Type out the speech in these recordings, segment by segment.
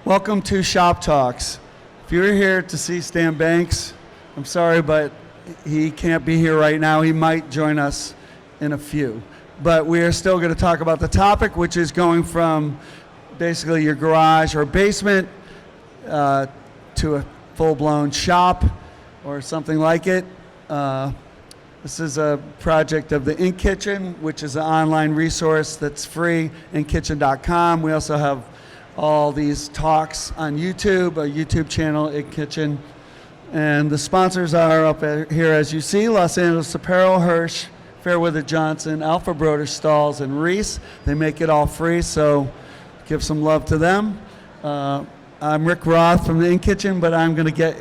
Welcome to Shop Talks. If you're here to see Stan Banks, I'm sorry, but he can't be here right now. He might join us in a few. But we are still going to talk about the topic, which is going from basically your garage or basement to a full-blown shop or something like it. This is a project of the Ink Kitchen, which is an online resource that's free, inkkitchen.com. We also have all these talks on YouTube, our YouTube channel, Ink Kitchen. And the sponsors are up here, as you see, Los Angeles Apparel, Hirsch, Fairweather Johnson, AlphaBroder, Stalls, and Reese. They make it all free, so give some love to them. I'm Rick Roth from the Ink Kitchen, but I'm going to get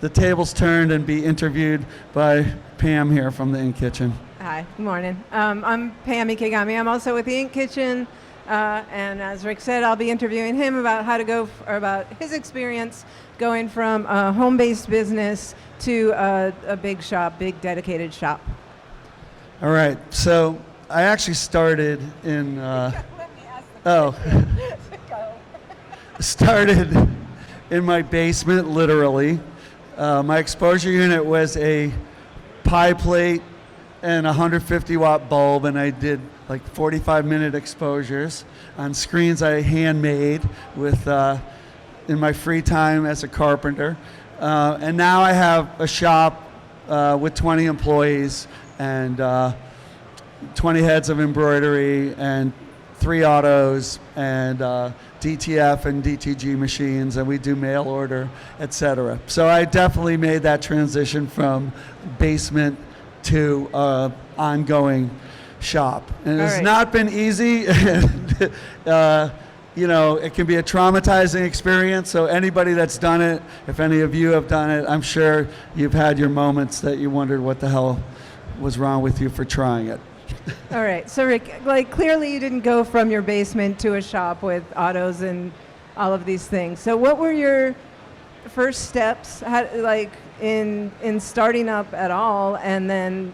the tables turned and be interviewed by Pam here from the Ink Kitchen. Hi, good morning. I'm Pam Ikegami. I'm also with the Ink Kitchen, and as Rick said, I'll be interviewing him about how to go, or about his experience going from a home-based business to a big shop, big dedicated shop. All right, so I actually started in, started in my basement, literally. My exposure unit was a pie plate and a 150 watt bulb, and I did like 45-minute exposures on screens I handmade with in my free time as a carpenter. And now I have a shop with 20 employees and 20 heads of embroidery and 3 autos and DTF and DTG machines, and we do mail order, etc. So I definitely made that transition from basement to ongoing shop. And it's not been easy. You know, it can be a traumatizing experience, so anybody that's done it, if any of you have done it, I'm sure you've had your moments that you wondered what the hell was wrong with you for trying it. All right, so Rick, like clearly you didn't go from your basement to a shop with autos and all of these things. So what were your first steps, like in starting up at all, and then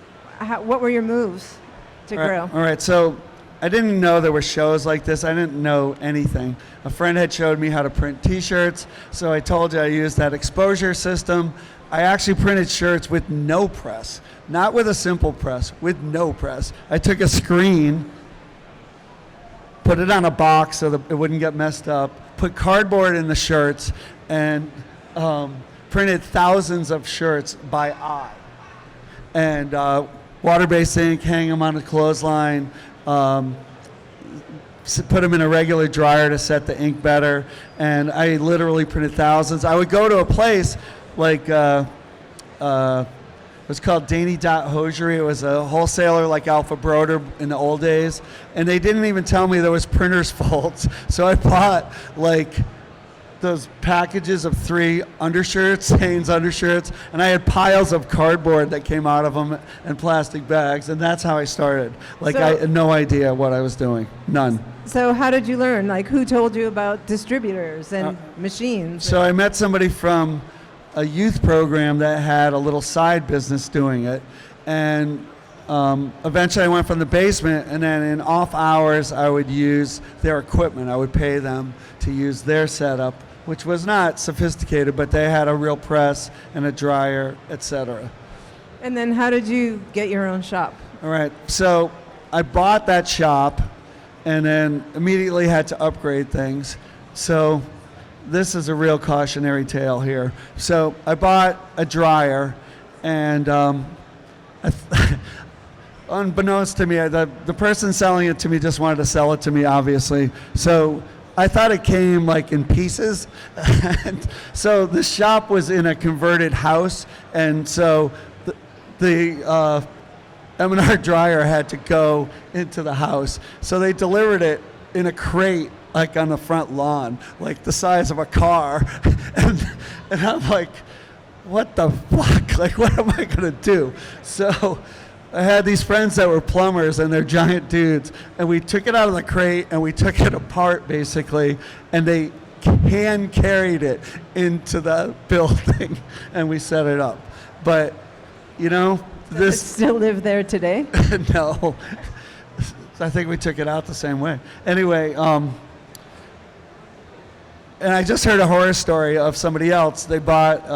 what were your moves to grow? All right, so I didn't know there were shows like this. I didn't know anything. A friend had showed me how to print t-shirts, so I told you I used that exposure system. I actually printed shirts with no press, not with a simple press, with no press. I took a screen, put it on a box so that it wouldn't get messed up, put cardboard in the shirts, and printed thousands of shirts by eye. And water-based ink, hang them on a clothesline, put them in a regular dryer to set the ink better, and I literally printed thousands. I would go to a place like it was called Danny Dot Hosiery. It was a wholesaler like AlphaBroder in the old days, and they didn't even tell me there was printer's faults. So I bought like those packages of 3 undershirts, Hanes undershirts, and I had piles of cardboard that came out of them and plastic bags, and that's how I started. Like, I had no idea what I was doing, none. So how did you learn? Like, who told you about distributors and machines? So I met somebody from a youth program that had a little side business doing it, and eventually I went from the basement, and then in off hours I would use their equipment. I would pay them to use their setup, which was not sophisticated, but they had a real press and a dryer, etc. And then how did you get your own shop? All right, so I bought that shop and then immediately had to upgrade things. So this is a real cautionary tale here. So I bought a dryer, and unbeknownst to me, the person selling it to me just wanted to sell it to me, obviously. So I thought it came like in pieces. And so the shop was in a converted house, and so the M&R dryer had to go into the house. So they delivered it in a crate, like on the front lawn, like the size of a car. And I'm like, what the fuck? Like, what am I gonna do? So I had these friends that were plumbers, and they're giant dudes, and we took it out of the crate and we took it apart basically, and they hand carried it into the building and we set it up. But you know, Does it still live there today? No. I think we took it out the same way. Anyway, And I just heard a horror story of somebody else. They bought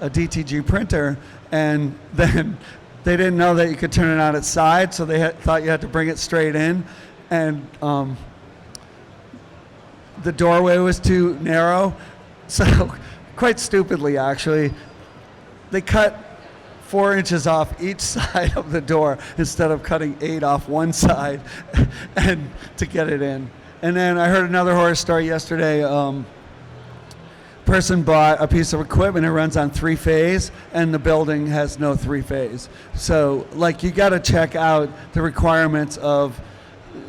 a DTG printer, and then they didn't know that you could turn it on its side, so they thought you had to bring it straight in. And the doorway was too narrow. So quite stupidly, actually, they cut 4 inches off each side of the door instead of cutting 8 off one side and to get it in. And then I heard another horror story yesterday. Person bought a piece of equipment that runs on 3-phase, and the building has no 3-phase. So, like, you got to check out the requirements of,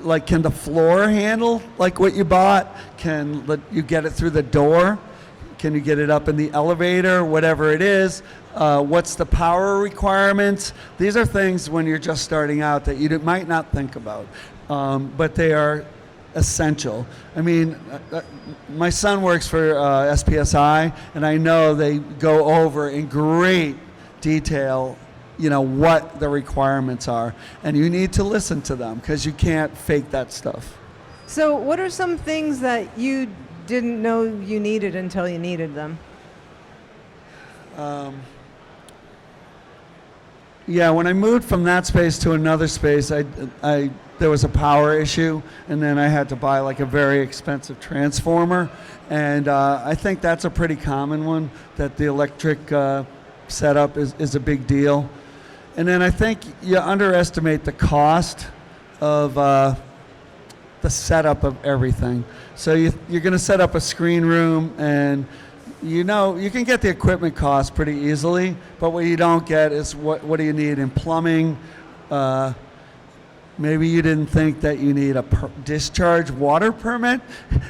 like, can the floor handle like what you bought? Can you get it through the door? Can you get it up in the elevator? Whatever it is. What's the power requirements? These are things when you're just starting out that you might not think about, but they are essential. I mean, my son works for SPSI, and I know they go over in great detail, what the requirements are, and you need to listen to them because you can't fake that stuff. So what are some things that you didn't know you needed until you needed them? Yeah, when I moved from that space to another space, there was a power issue, and then I had to buy like a very expensive transformer, and I think that's a pretty common one, that the electric setup is a big deal. And then I think you underestimate the cost of the setup of everything. So you're going to set up a screen room, and you can get the equipment costs pretty easily, but what you don't get is what do you need in plumbing. Maybe you didn't think that you need a discharge water permit,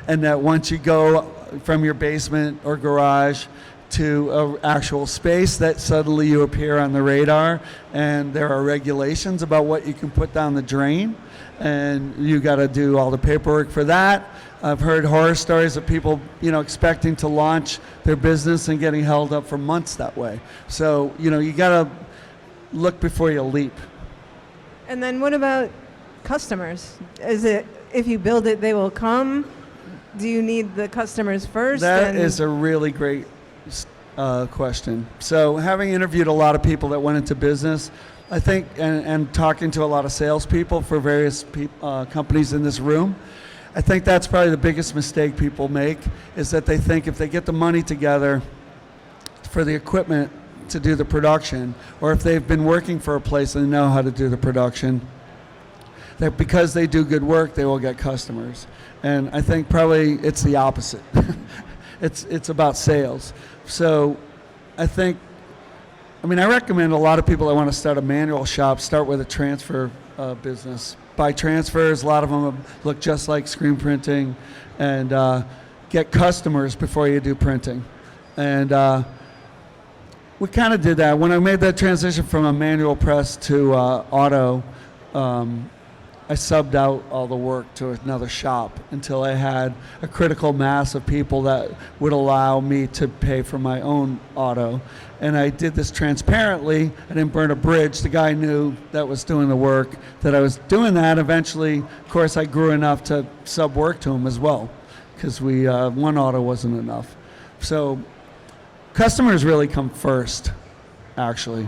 and that once you go from your basement or garage to an actual space, that suddenly you appear on the radar, and there are regulations about what you can put down the drain, and you got to do all the paperwork for that. I've heard horror stories of people, expecting to launch their business and getting held up for months that way. So, you got to look before you leap. And then what about customers? Is it, if you build it, they will come? Do you need the customers first? That is a really great question. So having interviewed a lot of people that went into business, I think, and talking to a lot of salespeople for various companies in this room, I think that's probably the biggest mistake people make, is that they think if they get the money together for the equipment to do the production, or if they've been working for a place and know how to do the production, that because they do good work, they will get customers. And I think probably it's the opposite. It's about sales. So I recommend a lot of people that want to start a manual shop start with a transfer business. Buy transfers, a lot of them look just like screen printing, and get customers before you do printing. And we kind of did that. When I made that transition from a manual press to auto, I subbed out all the work to another shop until I had a critical mass of people that would allow me to pay for my own auto. And I did this transparently. I didn't burn a bridge. The guy knew that was doing the work, that I was doing that. Eventually, of course, I grew enough to sub work to him as well, because one auto wasn't enough. So customers really come first, actually.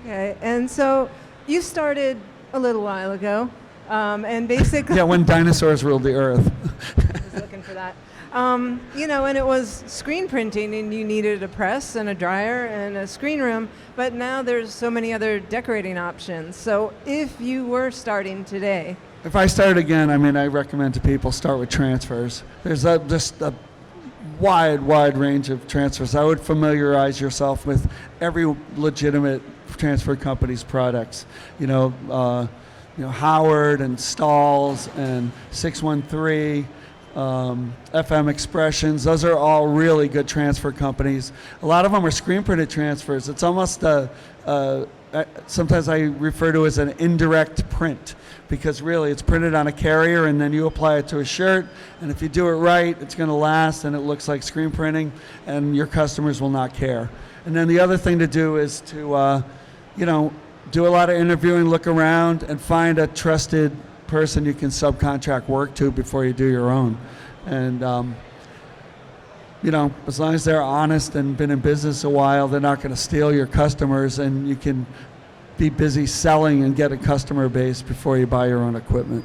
Okay, and so you started a little while ago, and basically... Yeah, when dinosaurs ruled the earth. I was looking for that. And it was screen printing, and you needed a press and a dryer and a screen room, but now there's so many other decorating options. So if you were starting today... If I start again, I recommend to people start with transfers. There's just a wide range of transfers. I would familiarize yourself with every legitimate transfer company's products. Howard and Stahl's and 613, FM Expressions. Those are all really good transfer companies. A lot of them are screen printed transfers. It's almost sometimes I refer to as an indirect print, because really it's printed on a carrier and then you apply it to a shirt, and if you do it right, it's going to last and it looks like screen printing, and your customers will not care. And then the other thing to do is to do a lot of interviewing, look around, and find a trusted person you can subcontract work to before you do your own. And as long as they're honest and been in business a while, they're not going to steal your customers, and you can be busy selling and get a customer base before you buy your own equipment.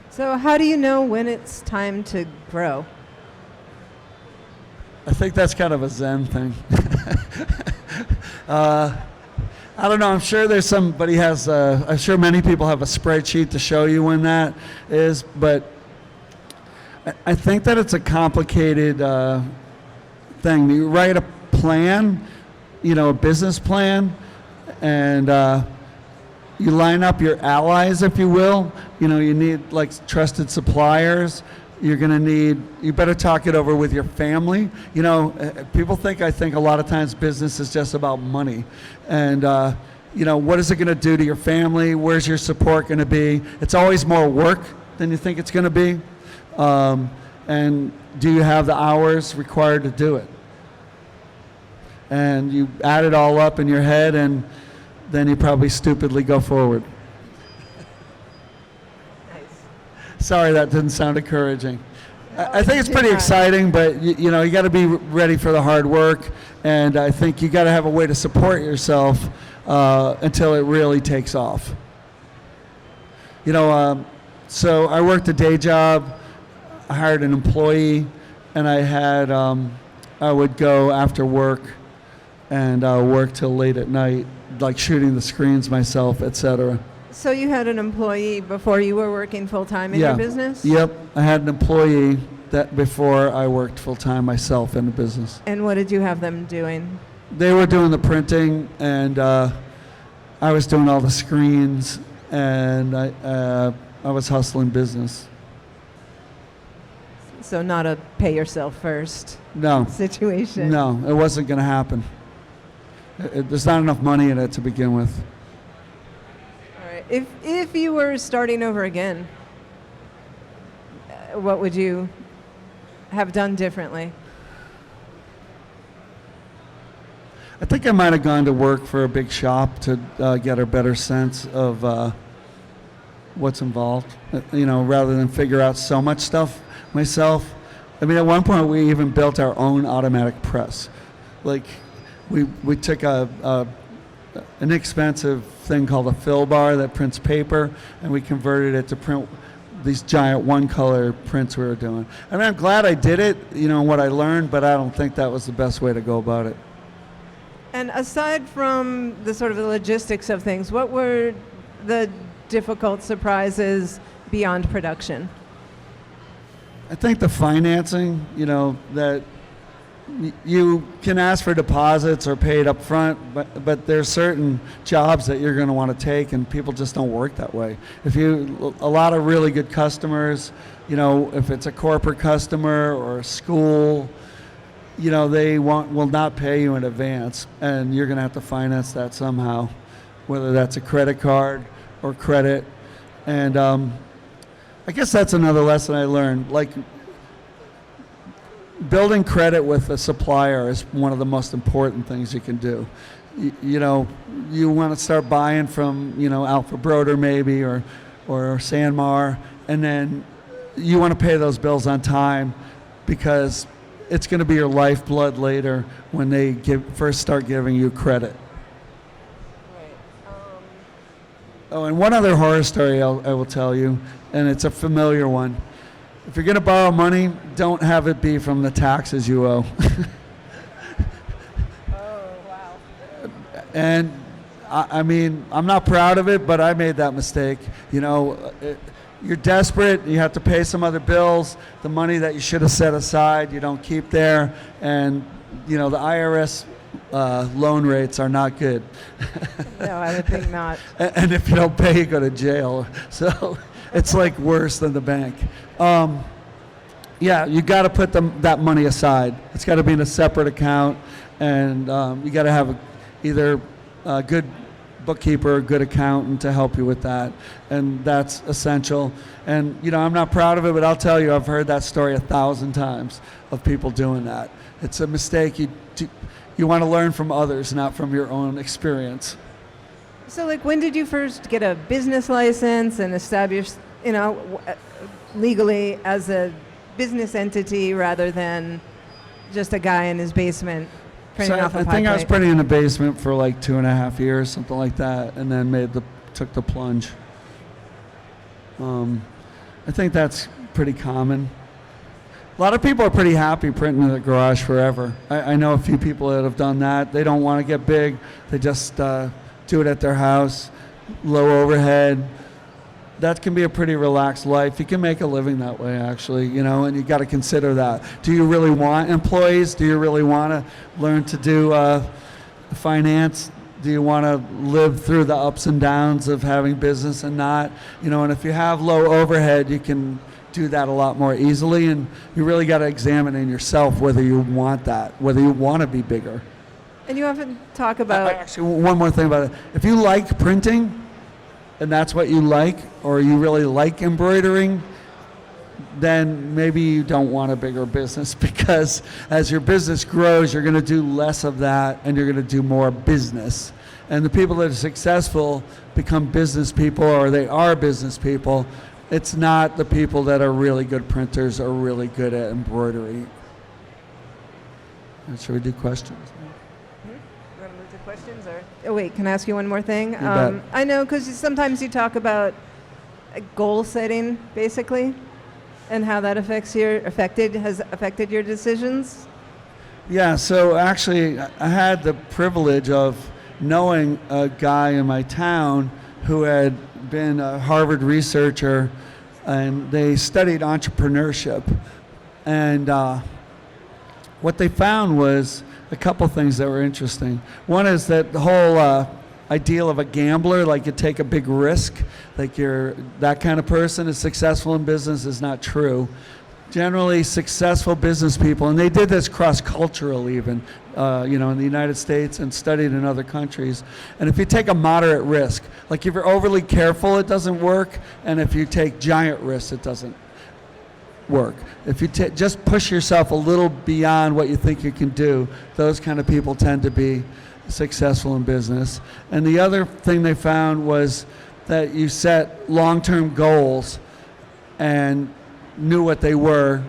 So how do you know when it's time to grow? I think that's kind of a Zen thing. I don't know. I'm sure there's somebody has. I'm sure many people have a spreadsheet to show you when that is, but I think that it's a complicated thing. You write a plan, a business plan, and you line up your allies, if you will. You need like trusted suppliers. You're going to need, you better talk it over with your family. People think a lot of times business is just about money. And, what is it going to do to your family? Where's your support going to be? It's always more work than you think it's going to be. And do you have the hours required to do it? And you add it all up in your head, and then you probably stupidly go forward. Sorry, that didn't sound encouraging. I think it's pretty exciting, but you got to be ready for the hard work, and I think you got to have a way to support yourself until it really takes off. So I worked a day job. I hired an employee, and I would go after work and work till late at night, like shooting the screens myself, etc. So you had an employee before you were working full-time in your business? Yep. I had an employee that before I worked full-time myself in the business. And what did you have them doing? They were doing the printing, and I was doing all the screens, and I was hustling business. So not a pay yourself first situation? No, it wasn't going to happen. There's not enough money in it to begin with. If you were starting over again, what would you have done differently? I think I might have gone to work for a big shop to get a better sense of what's involved, rather than figure out so much stuff myself. I mean, at one point we even built our own automatic press. Like, we took an inexpensive thing called a fill bar that prints paper, and we converted it to print these giant one-color prints we were doing. I mean, I'm glad I did it, what I learned, but I don't think that was the best way to go about it. And aside from the sort of the logistics of things, what were the difficult surprises beyond production? I think the financing, that you can ask for deposits or paid up front, but there's certain jobs that you're going to want to take, and people just don't work that way. A lot of really good customers, if it's a corporate customer or a school, they will not pay you in advance, and you're going to have to finance that somehow, whether that's a credit card or credit. And I guess that's another lesson I learned. Like, building credit with a supplier is one of the most important things you can do. You want to start buying from, AlphaBroder maybe or Sanmar, and then you want to pay those bills on time, because it's going to be your lifeblood later when they first start giving you credit. Oh, and one other horror story I will tell you, and it's a familiar one. If you're going to borrow money, don't have it be from the taxes you owe. Oh, wow. And I mean, I'm not proud of it, but I made that mistake. You're desperate, you have to pay some other bills, the money that you should have set aside, you don't keep there, and the IRS loan rates are not good. No, I would think not. And if you don't pay, you go to jail. So it's like worse than the bank. You got to put that money aside. It's got to be in a separate account, and you got to have either a good bookkeeper or a good accountant to help you with that, and that's essential. And I'm not proud of it, but I'll tell you, I've heard that story 1,000 times of people doing that. It's a mistake. You want to learn from others, not from your own experience. So, like, when did you first get a business license and establish, legally as a business entity rather than just a guy in his basement printing So off a I pie think I was plate? printing in the basement for like 2.5 years, something like that, and then took the plunge. I think that's pretty common. A lot of people are pretty happy printing in the garage forever. I know a few people that have done that. They don't want to get big. They just do it at their house, low overhead. That can be a pretty relaxed life. You can make a living that way, actually, and you got to consider that. Do you really want employees? Do you really want to learn to do finance? Do you want to live through the ups and downs of having business and not? And if you have low overhead, you can do that a lot more easily, and you really got to examine in yourself whether you want that, whether you want to be bigger. And you often talk about... Actually, one more thing about it. If you like printing, and that's what you like, or you really like embroidering, then maybe you don't want a bigger business, because as your business grows, you're going to do less of that and you're going to do more business. And the people that are successful become business people, or they are business people. It's not the people that are really good printers or really good at embroidery. Should we do questions? You want to move to questions? Oh, wait, can I ask you one more thing? bet. I know, because sometimes you talk about goal setting, basically, and how that has affected your decisions. Yeah, so actually I had the privilege of knowing a guy in my town who had been a Harvard researcher, and they studied entrepreneurship. And what they found was a couple things that were interesting. One is that the whole ideal of a gambler, like you take a big risk, like you're that kind of person is successful in business, is not true. Generally successful business people, and they did this cross-cultural even, in the United States and studied in other countries. And if you take a moderate risk, like if you're overly careful, it doesn't work. And if you take giant risks, it doesn't work. If you just push yourself a little beyond what you think you can do, those kind of people tend to be successful in business. And the other thing they found was that you set long-term goals and knew what they were,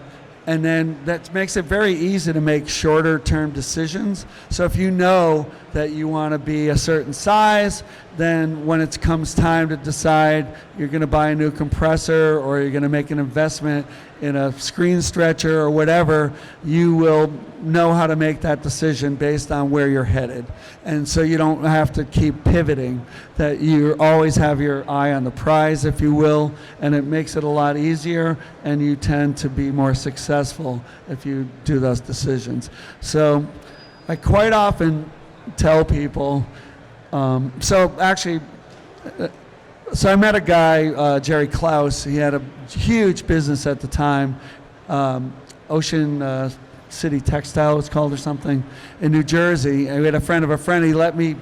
and then that makes it very easy to make shorter term decisions. So if you know that you want to be a certain size, then when it comes time to decide you're going to buy a new compressor or you're going to make an investment in a screen stretcher or whatever, you will know how to make that decision based on where you're headed. And so you don't have to keep pivoting, that you always have your eye on the prize, if you will, and it makes it a lot easier, and you tend to be more successful if you do those decisions. So I quite often tell people, so I met a guy, Jerry Klaus. He had a huge business at the time, Ocean City Textile, it's called, or something, in New Jersey. And we had a friend of a friend. He let me,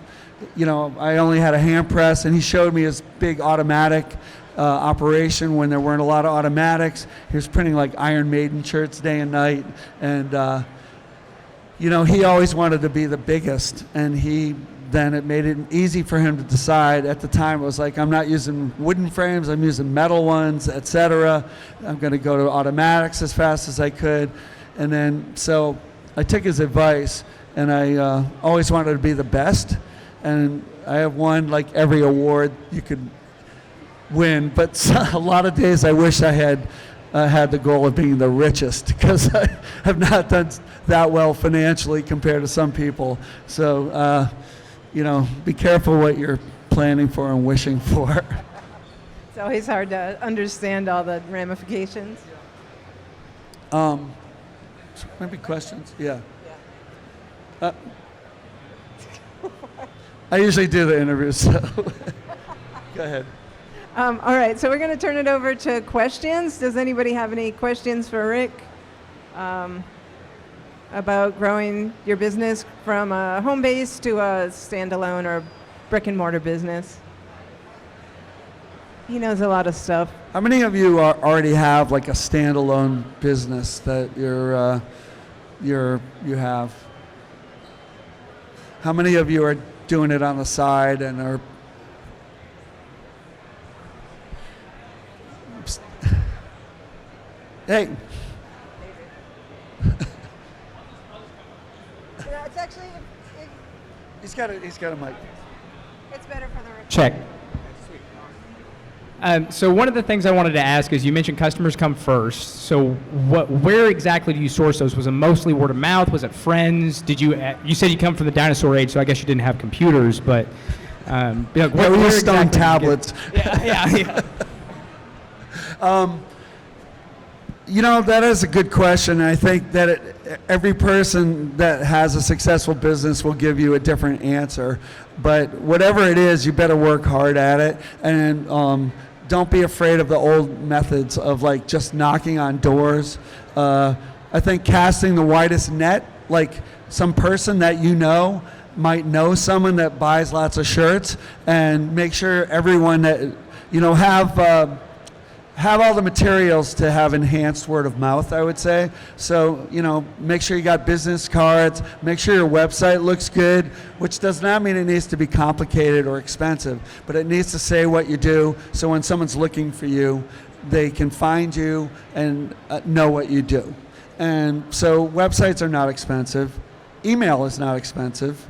I only had a hand press, and he showed me his big automatic operation when there weren't a lot of automatics. He was printing like Iron Maiden shirts day and night, and he always wanted to be the biggest, and then it made it easy for him to decide. At the time, it was like, I'm not using wooden frames, I'm using metal ones, etc. I'm going to go to automatics as fast as I could. And then, so I took his advice, and I always wanted to be the best. And I have won like every award you could win, but a lot of days I wish I had had the goal of being the richest, because I have not done that well financially compared to some people. So, be careful what you're planning for and wishing for. It's always hard to understand all the ramifications. Maybe questions? Yeah. I usually do the interviews, so go ahead. All right, so we're going to turn it over to questions. Does anybody have any questions for Rick about growing your business from a home base to a standalone or brick and mortar business? He knows a lot of stuff. How many of you already have like a standalone business that you have? How many of you are doing it on the side and are? Hey. It's actually, He's got a mic. it's better for the Check. So one of the things I wanted to ask is you mentioned customers come first. So where exactly do you source those? Was it mostly word of mouth? Was it friends? Did you said you come from the dinosaur age, so I guess you didn't have computers, but We use stone tablets. Yeah. That is a good question. I think that every person that has a successful business will give you a different answer. But whatever it is, you better work hard at it. And don't be afraid of the old methods of like just knocking on doors. I think casting the widest net, like some person that you know might know someone that buys lots of shirts, and make sure everyone that, have all the materials to have enhanced word of mouth, I would say. So, make sure you got business cards, make sure your website looks good, which does not mean it needs to be complicated or expensive, but it needs to say what you do, so when someone's looking for you, they can find you and know what you do. And so websites are not expensive. Email is not expensive.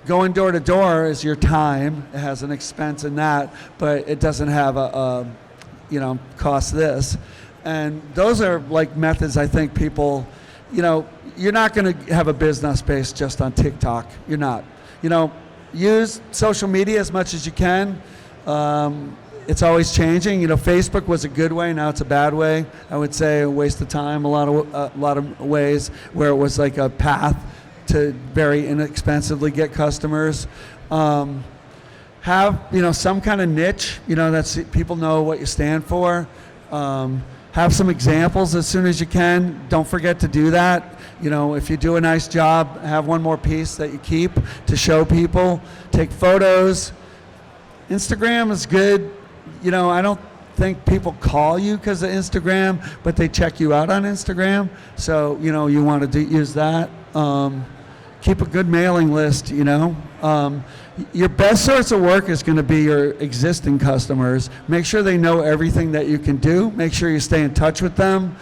Going door to door is your time. It has an expense in that, but it doesn't have cost this. And those are like methods I think people, you're not going to have a business based just on TikTok. You're not. Use social media as much as you can. It's always changing. Facebook was a good way, now it's a bad way. I would say a waste of time, a lot of ways where it was like a path to very inexpensively get customers. Have some kind of niche, that's people know what you stand for. Have some examples as soon as you can. Don't forget to do that. If you do a nice job, have one more piece that you keep to show people. Take photos. Instagram is good. I don't think people call you because of Instagram, but they check you out on Instagram. So you want to use that. Keep a good mailing list. Your best source of work is going to be your existing customers. Make sure they know everything that you can do. Make sure you stay in touch with them.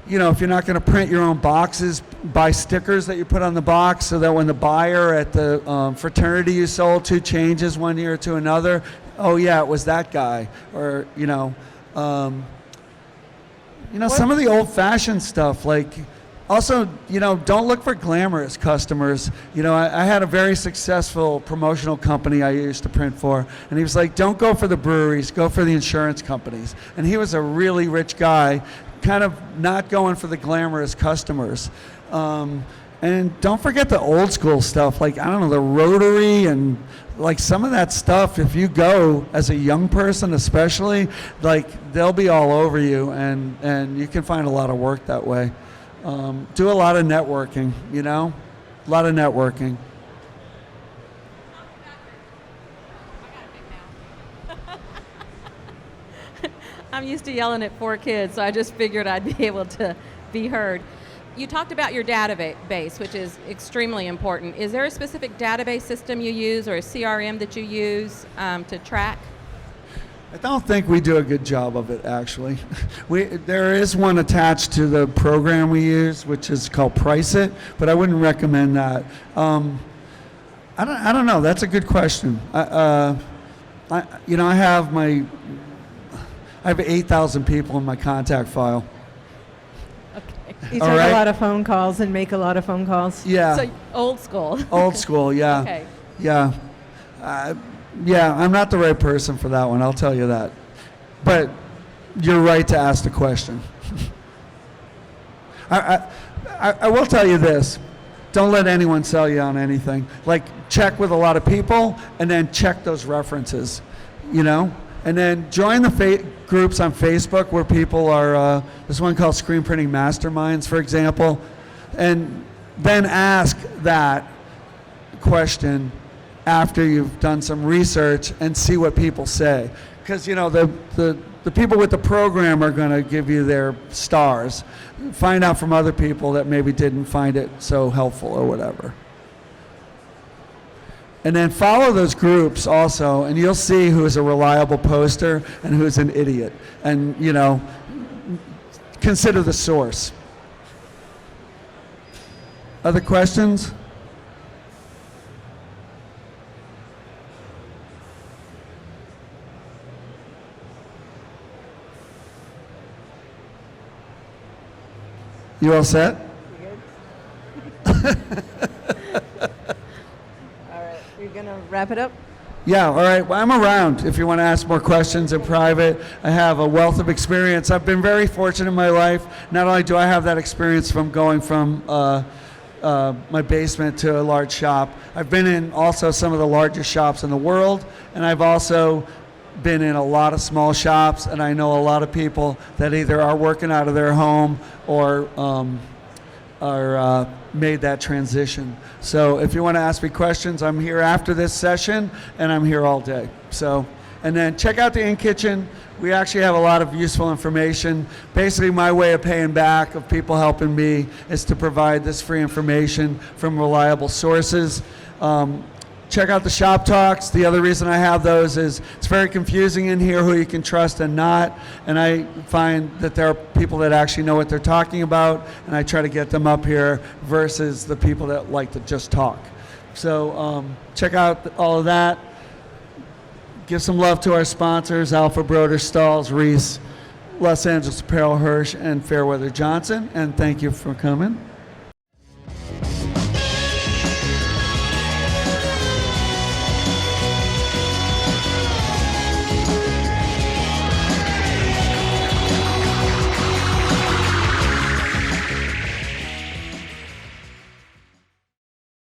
If you're not going to print your own boxes, buy stickers that you put on the box so that when the buyer at the fraternity you sold to changes one year to another, oh yeah, it was that guy. Or, some of the old-fashioned stuff, like, also, don't look for glamorous customers. I had a very successful promotional company I used to print for, and he was like, don't go for the breweries, go for the insurance companies. And he was a really rich guy, kind of not going for the glamorous customers. And don't forget the old school stuff, like, the Rotary and like some of that stuff. If you go as a young person especially, like, they'll be all over you, and you can find a lot of work that way. Do a lot of networking, a lot of networking. I'm used to yelling at 4 kids, so I just figured I'd be able to be heard. You talked about your database, which is extremely important. Is there a specific database system you use or a CRM that you use to track? I don't think we do a good job of it, actually. There is one attached to the program we use, which is called Price It, but I wouldn't recommend that. I don't know. That's a good question. I have 8,000 people in my contact file. Okay. You All take right. a lot of phone calls and make a lot of phone calls. Yeah. So old school. Old school, yeah. Okay. Yeah. Yeah, I'm not the right person for that one, I'll tell you that. But you're right to ask the question. I will tell you this. Don't let anyone sell you on anything. Like, check with a lot of people and then check those references, And then join the groups on Facebook where people are, there's one called Screen Printing Masterminds, for example. And then ask that question after you've done some research and see what people say. Because, the people with the program are going to give you their stars. Find out from other people that maybe didn't find it so helpful or whatever. And then follow those groups also, and you'll see who is a reliable poster and who's an idiot. And, consider the source. Other questions? You all set? All right, you're gonna wrap it up? Yeah, all right. Well, I'm around if you want to ask more questions in private. I have a wealth of experience. I've been very fortunate in my life. Not only do I have that experience from going from my basement to a large shop, I've been in also some of the largest shops in the world, and I've also been in a lot of small shops, and I know a lot of people that either are working out of their home or are made that transition. So if you want to ask me questions, I'm here after this session, and I'm here all day. So, and then check out the In Kitchen. We actually have a lot of useful information. Basically, my way of paying back of people helping me is to provide this free information from reliable sources. Check out the shop talks. The other reason I have those is it's very confusing in here who you can trust and not. And I find that there are people that actually know what they're talking about, and I try to get them up here versus the people that like to just talk. So check out all of that. Give some love to our sponsors, AlphaBroder, Stalls, Reese, Los Angeles Apparel, Hirsch, and Fairweather Johnson. And thank you for coming.